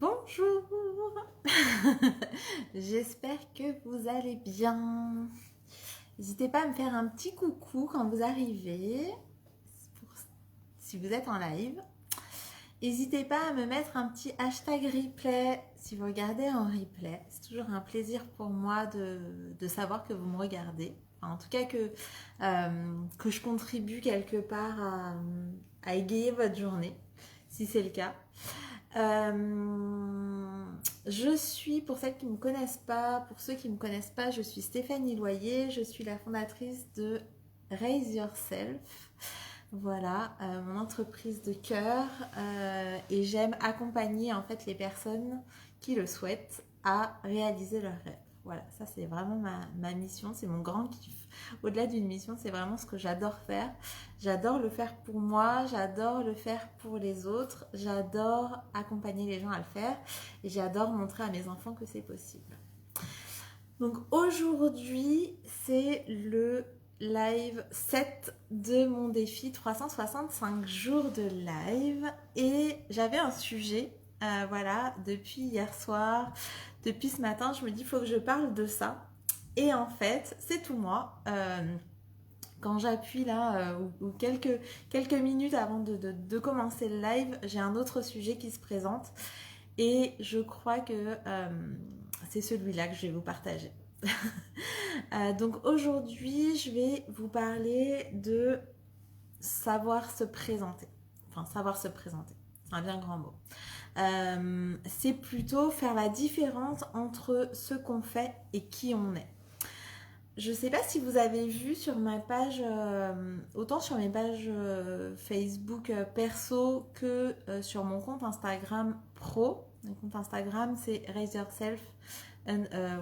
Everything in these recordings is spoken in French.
Bonjour. J'espère que vous allez bien. N'hésitez pas à me faire un petit coucou quand vous arrivez, si vous êtes en live. N'hésitez pas à me mettre un petit hashtag replay si vous regardez en replay. C'est toujours un plaisir pour moi de savoir que vous me regardez. Enfin, en tout cas que je contribue quelque part à égayer votre journée, si c'est le cas. Je suis, pour celles qui ne me connaissent pas, pour ceux qui ne me connaissent pas, je suis Stéphanie Loyer, je suis la fondatrice de Raise Yourself. Voilà, mon entreprise de cœur, et j'aime accompagner en fait les personnes qui le souhaitent à réaliser leurs rêves. Voilà, ça c'est vraiment ma mission, c'est mon grand kiff. Au-delà d'une mission, c'est vraiment ce que j'adore faire. J'adore le faire pour moi, j'adore le faire pour les autres, j'adore accompagner les gens à le faire et j'adore montrer à mes enfants que c'est possible. Donc aujourd'hui, c'est le live 7 de mon défi 365 jours de live et j'avais un sujet, voilà, depuis hier soir, depuis ce matin, je me dis il faut que je parle de ça et en fait, c'est tout moi. Quand j'appuie là, ou quelques minutes avant de commencer le live, j'ai un autre sujet qui se présente et je crois que c'est celui-là que je vais vous partager. Donc aujourd'hui, je vais vous parler de savoir se présenter. Enfin, savoir se présenter, c'est un bien grand mot. C'est plutôt faire la différence entre ce qu'on fait et qui on est. Je ne sais pas si vous avez vu sur ma page, autant sur mes pages Facebook perso que sur mon compte Instagram pro. Mon compte Instagram, c'est Raise Yourself,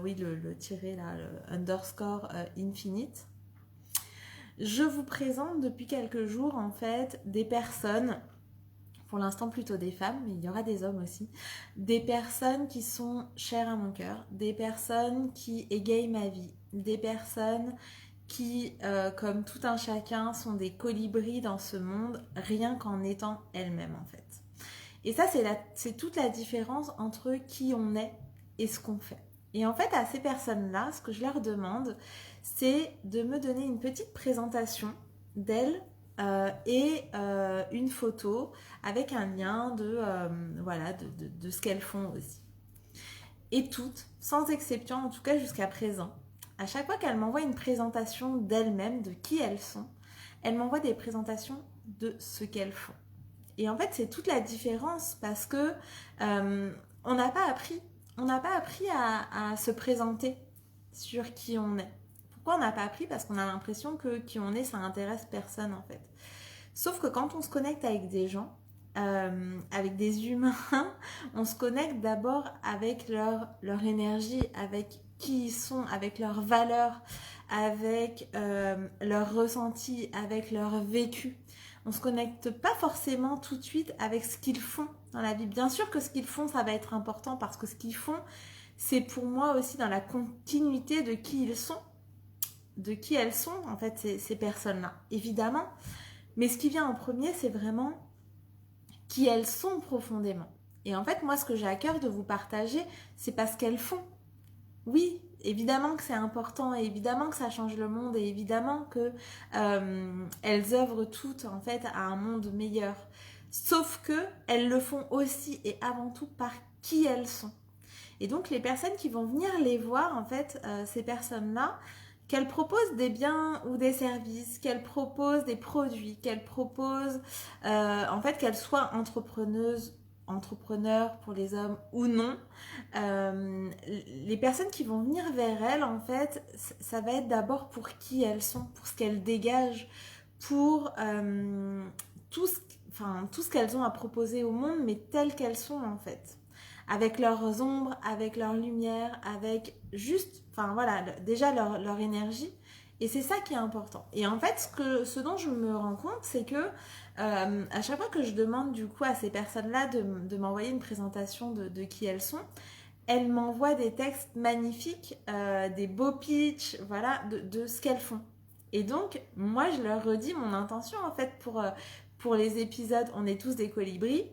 oui, le tiré là, le underscore infinite. Je vous présente depuis quelques jours en fait des personnes, pour l'instant plutôt des femmes, mais il y aura des hommes aussi, des personnes qui sont chères à mon cœur, des personnes qui égayent ma vie, des personnes qui, comme tout un chacun, sont des colibris dans ce monde, rien qu'en étant elles-mêmes en fait. Et ça, c'est toute la différence entre qui on est et ce qu'on fait. Et en fait, à ces personnes-là, ce que je leur demande, c'est de me donner une petite présentation d'elles et une photo avec un lien voilà, de ce qu'elles font aussi. Et toutes, sans exception, en tout cas jusqu'à présent, à chaque fois qu'elles m'envoient une présentation d'elles-mêmes, de qui elles sont, elles m'envoient des présentations de ce qu'elles font. Et en fait, c'est toute la différence parce que on n'a pas appris à se présenter sur qui on est. Pourquoi on n'a pas appris? Parce qu'on a l'impression que qui on est, ça intéresse personne en fait. Sauf que quand on se connecte avec des gens, avec des humains, on se connecte d'abord avec leur énergie, avec qui ils sont, avec leurs valeurs, avec leur ressenti, avec leur vécu. On se connecte pas forcément tout de suite avec ce qu'ils font dans la vie. Bien sûr que ce qu'ils font, ça va être important parce que ce qu'ils font, c'est pour moi aussi dans la continuité de qui ils sont, de qui elles sont en fait ces personnes-là, évidemment. Mais ce qui vient en premier, c'est vraiment qui elles sont profondément. Et en fait, moi, ce que j'ai à cœur de vous partager, c'est pas ce qu'elles font. Oui, évidemment que c'est important, et évidemment que ça change le monde, et évidemment que elles œuvrent toutes en fait à un monde meilleur. Sauf que elles le font aussi et avant tout par qui elles sont. Et donc les personnes qui vont venir les voir, en fait, ces personnes-là, qu'elles proposent des biens ou des services, qu'elles proposent des produits, qu'elles proposent, en fait, qu'elles soient entrepreneurs pour les hommes ou non, les personnes qui vont venir vers elles, en fait, ça va être d'abord pour qui elles sont, pour ce qu'elles dégagent, pour tout ce qu'elles ont à proposer au monde, mais telles qu'elles sont, en fait. Avec leurs ombres, avec leur lumière, avec juste, enfin voilà, déjà leur énergie. Et c'est ça qui est important. Et en fait, ce dont je me rends compte, c'est que à chaque fois que je demande du coup à ces personnes-là de m'envoyer une présentation de qui elles sont, elles m'envoient des textes magnifiques, des beaux pitchs, voilà, de ce qu'elles font. Et donc, moi, je leur redis mon intention en fait pour les épisodes On est tous des colibris,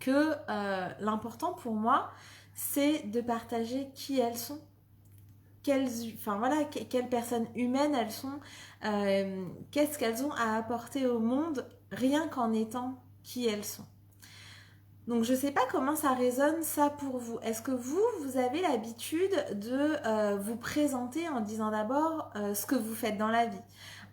que l'important pour moi, c'est de partager qui elles sont, quelles personnes humaines elles sont, qu'est-ce qu'elles ont à apporter au monde rien qu'en étant qui elles sont. Donc je sais pas comment ça résonne ça pour vous. Est-ce que vous avez l'habitude de vous présenter en disant d'abord ce que vous faites dans la vie,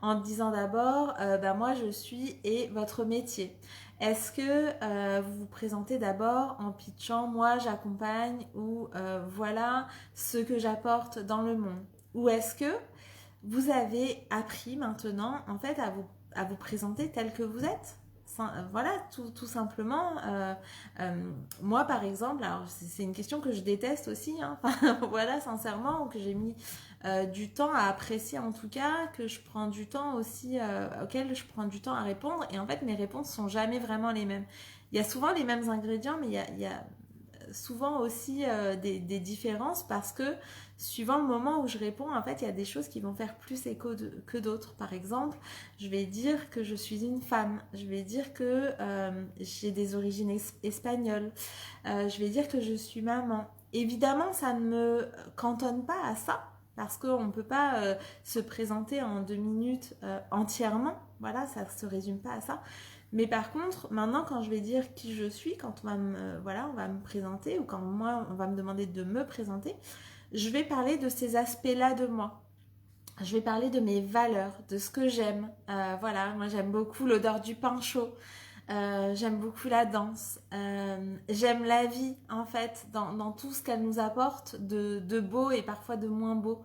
en disant d'abord moi je suis et votre métier. Est-ce que vous vous présentez d'abord en pitchant moi j'accompagne ou voilà ce que j'apporte dans le monde? Ou est-ce que vous avez appris maintenant en fait à vous présenter tel que vous êtes? Voilà, tout simplement. Moi, par exemple, alors c'est une question que je déteste aussi, hein, voilà, sincèrement, que j'ai mis du temps à apprécier en tout cas, que je prends du temps aussi, auquel je prends du temps à répondre. Et en fait, mes réponses sont jamais vraiment les mêmes. Il y a souvent les mêmes ingrédients, mais il y a souvent aussi des différences parce que suivant le moment où je réponds, en fait, il y a des choses qui vont faire plus écho que d'autres. Par exemple, je vais dire que je suis une femme, je vais dire que j'ai des origines espagnoles, je vais dire que je suis maman. Évidemment, ça ne me cantonne pas à ça parce qu'on ne peut pas se présenter en 2 minutes entièrement. Voilà, ça ne se résume pas à ça. Mais par contre, maintenant, quand je vais dire qui je suis, quand on va me présenter, ou quand moi, on va me demander de me présenter, je vais parler de ces aspects-là de moi. Je vais parler de mes valeurs, de ce que j'aime. Voilà, moi, j'aime beaucoup l'odeur du pain chaud. J'aime beaucoup la danse. J'aime la vie, en fait, dans tout ce qu'elle nous apporte de beau et parfois de moins beau.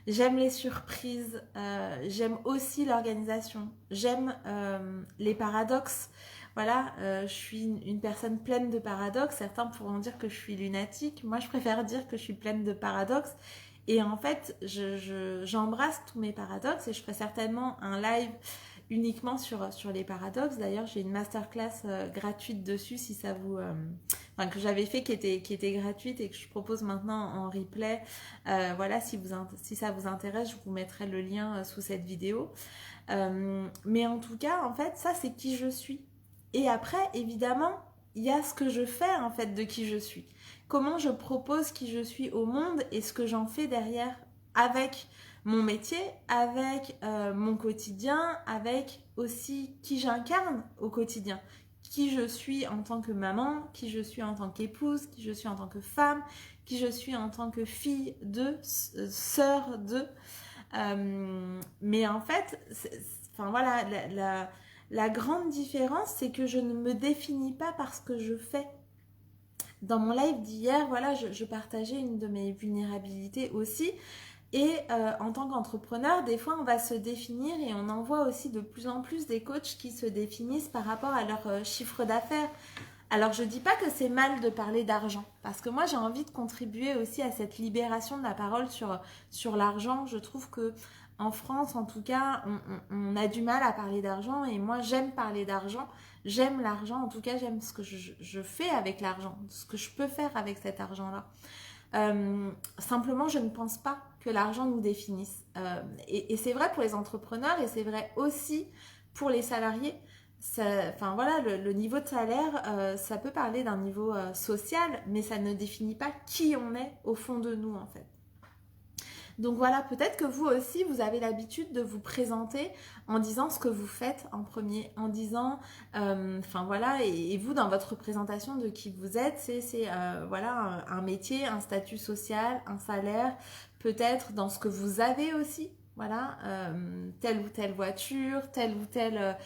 J'aime les surprises, j'aime aussi l'organisation, j'aime les paradoxes. Voilà, je suis une personne pleine de paradoxes. Certains pourront dire que je suis lunatique. Moi, je préfère dire que je suis pleine de paradoxes. Et en fait, j'embrasse tous mes paradoxes et je ferai certainement un live uniquement sur les paradoxes. D'ailleurs, j'ai une masterclass gratuite dessus si ça vous... que j'avais fait qui était gratuite et que je propose maintenant en replay. Voilà, si ça vous intéresse, je vous mettrai le lien sous cette vidéo. Mais en tout cas, en fait, ça c'est qui je suis. Et après, évidemment, il y a ce que je fais en fait de qui je suis. Comment je propose qui je suis au monde et ce que j'en fais derrière avec mon métier, avec mon quotidien, avec aussi qui j'incarne au quotidien. Qui je suis en tant que maman, qui je suis en tant qu'épouse, qui je suis en tant que femme, qui je suis en tant que fille de, sœur de. Mais en fait, la grande différence, c'est que je ne me définis pas par ce que je fais. Dans mon live d'hier, voilà, je partageais une de mes vulnérabilités aussi. Et en tant qu'entrepreneur, des fois, on va se définir et on en voit aussi de plus en plus des coachs qui se définissent par rapport à leur chiffre d'affaires. Alors, je ne dis pas que c'est mal de parler d'argent, parce que moi, j'ai envie de contribuer aussi à cette libération de la parole sur l'argent. Je trouve que en France, en tout cas, on a du mal à parler d'argent et moi, j'aime parler d'argent. J'aime l'argent, en tout cas, j'aime ce que je fais avec l'argent, ce que je peux faire avec cet argent-là. Simplement, je ne pense pas que l'argent nous définisse. Et c'est vrai pour les entrepreneurs et c'est vrai aussi pour les salariés. Le niveau de salaire, ça peut parler d'un niveau social, mais ça ne définit pas qui on est au fond de nous en fait. Donc voilà, peut-être que vous aussi, vous avez l'habitude de vous présenter en disant ce que vous faites en premier, en disant, et vous dans votre présentation de qui vous êtes, c'est un métier, un statut social, un salaire, peut-être dans ce que vous avez aussi. Voilà, telle ou telle voiture, tel ou tel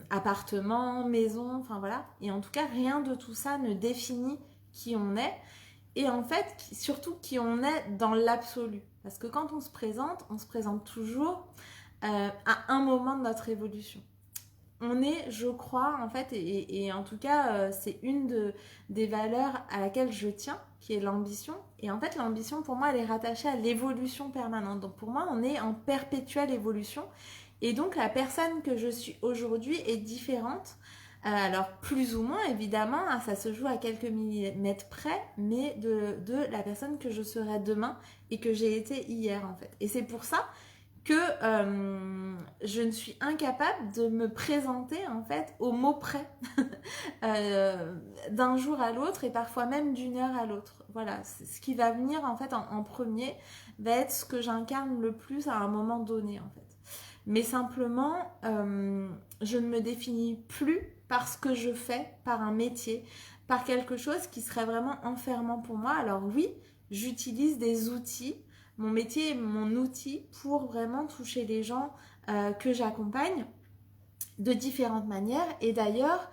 appartement, maison, enfin voilà. Et en tout cas, rien de tout ça ne définit qui on est. Et en fait, surtout qui on est dans l'absolu. Parce que quand on se présente toujours à un moment de notre évolution. On est, je crois, en fait, et en tout cas, c'est une des valeurs à laquelle je tiens, qui est l'ambition. Et en fait, l'ambition, pour moi, elle est rattachée à l'évolution permanente. Donc pour moi, on est en perpétuelle évolution. Et donc, la personne que je suis aujourd'hui est différente. Alors, plus ou moins, évidemment, ça se joue à quelques millimètres près, mais de la personne que je serai demain et que j'ai été hier, en fait. Et c'est pour ça que je ne suis incapable de me présenter en fait au mot près d'un jour à l'autre et parfois même d'une heure à l'autre. Voilà, ce qui va venir en fait en premier va être ce que j'incarne le plus à un moment donné en fait. Mais simplement, je ne me définis plus par ce que je fais, par un métier, par quelque chose qui serait vraiment enfermant pour moi. Alors oui, j'utilise des outils. Mon métier est mon outil pour vraiment toucher les gens que j'accompagne de différentes manières. Et d'ailleurs,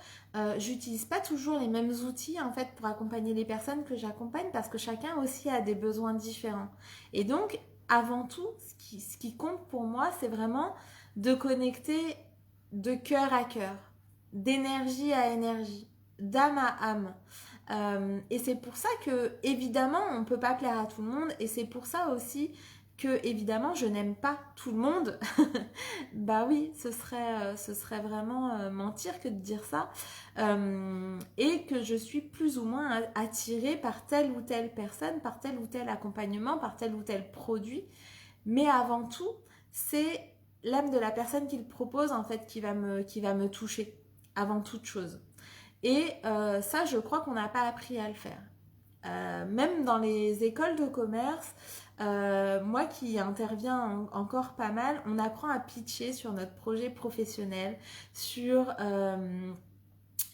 j'utilise pas toujours les mêmes outils en fait pour accompagner les personnes que j'accompagne parce que chacun aussi a des besoins différents. Et donc, avant tout, ce qui compte pour moi, c'est vraiment de connecter de cœur à cœur, d'énergie à énergie, d'âme à âme. Et c'est pour ça que, évidemment, on ne peut pas plaire à tout le monde. Et c'est pour ça aussi que, évidemment, je n'aime pas tout le monde. Bah oui, ce serait vraiment mentir que de dire ça. Et que je suis plus ou moins attirée par telle ou telle personne, par tel ou tel accompagnement, par tel ou tel produit. Mais avant tout, c'est l'âme de la personne qui le propose en fait qui va me toucher avant toute chose. Et ça, je crois qu'on n'a pas appris à le faire. Même dans les écoles de commerce, moi qui interviens encore pas mal, on apprend à pitcher sur notre projet professionnel, sur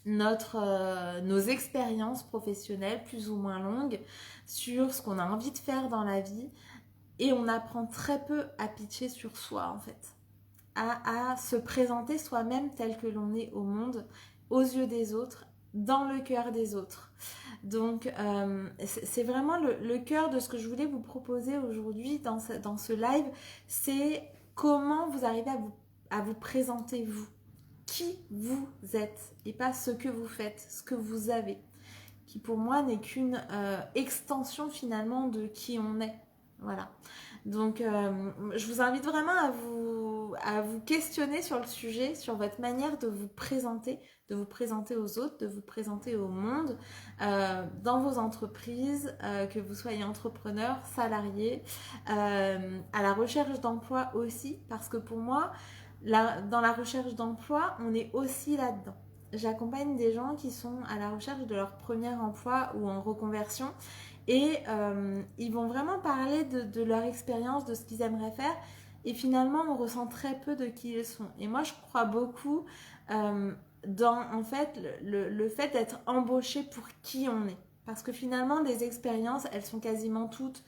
nos expériences professionnelles plus ou moins longues, sur ce qu'on a envie de faire dans la vie. Et on apprend très peu à pitcher sur soi en fait, à se présenter soi-même tel que l'on est au monde, aux yeux des autres, dans le cœur des autres. Donc c'est vraiment le cœur de ce que je voulais vous proposer aujourd'hui dans ce live, c'est comment vous arrivez à vous présenter vous, qui vous êtes et pas ce que vous faites, ce que vous avez, qui pour moi n'est qu'une extension finalement de qui on est. Voilà. Donc, je vous invite vraiment à vous questionner sur le sujet, sur votre manière de vous présenter aux autres, de vous présenter au monde, dans vos entreprises, que vous soyez entrepreneur, salarié, à la recherche d'emploi aussi, parce que pour moi, dans la recherche d'emploi, on est aussi là-dedans. J'accompagne des gens qui sont à la recherche de leur premier emploi ou en reconversion et ils vont vraiment parler de leur expérience, de ce qu'ils aimeraient faire et finalement on ressent très peu de qui ils sont. Et moi je crois beaucoup dans en fait le fait d'être embauché pour qui on est. Parce que finalement des expériences elles sont quasiment toutes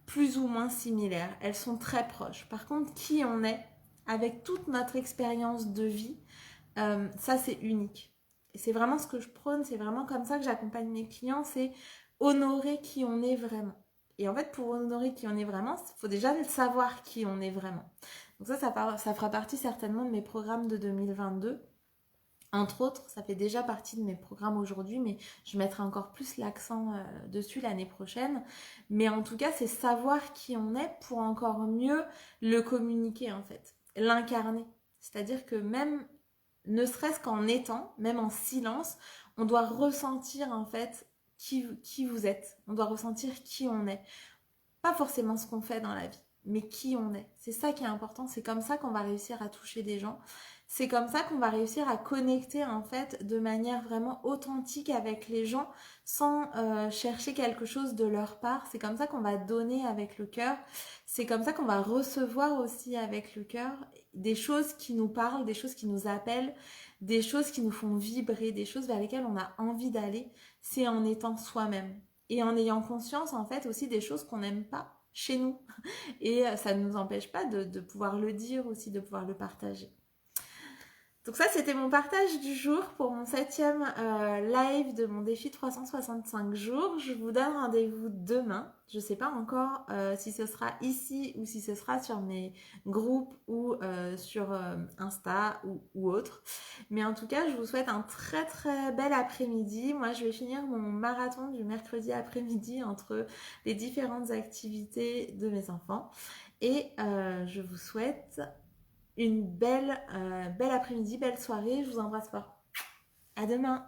plus ou moins similaires, elles sont très proches. Par contre qui on est avec toute notre expérience de vie, ça c'est unique. Et c'est vraiment ce que je prône, c'est vraiment comme ça que j'accompagne mes clients, c'est honorer qui on est vraiment. Et en fait, pour honorer qui on est vraiment, il faut déjà savoir qui on est vraiment. Donc ça fera partie certainement de mes programmes de 2022. Entre autres, ça fait déjà partie de mes programmes aujourd'hui, mais je mettrai encore plus l'accent dessus l'année prochaine. Mais en tout cas, c'est savoir qui on est pour encore mieux le communiquer en fait, l'incarner. C'est-à-dire que même, ne serait-ce qu'en étant, même en silence, on doit ressentir en fait qui vous êtes. On doit ressentir qui on est. Pas forcément ce qu'on fait dans la vie, mais qui on est. C'est ça qui est important. C'est comme ça qu'on va réussir à toucher des gens. C'est comme ça qu'on va réussir à connecter en fait de manière vraiment authentique avec les gens sans chercher quelque chose de leur part. C'est comme ça qu'on va donner avec le cœur. C'est comme ça qu'on va recevoir aussi avec le cœur des choses qui nous parlent, des choses qui nous appellent, des choses qui nous font vibrer, des choses vers lesquelles on a envie d'aller. C'est en étant soi-même et en ayant conscience en fait aussi des choses qu'on n'aime pas chez nous. Et ça ne nous empêche pas de pouvoir le dire aussi, de pouvoir le partager. Donc ça, c'était mon partage du jour pour mon 7e live de mon défi 365 jours. Je vous donne rendez-vous demain. Je ne sais pas encore si ce sera ici ou si ce sera sur mes groupes ou sur Insta ou autre. Mais en tout cas, je vous souhaite un très très bel après-midi. Moi, je vais finir mon marathon du mercredi après-midi entre les différentes activités de mes enfants. Et je vous souhaite une belle après-midi, belle soirée. Je vous embrasse fort. À demain.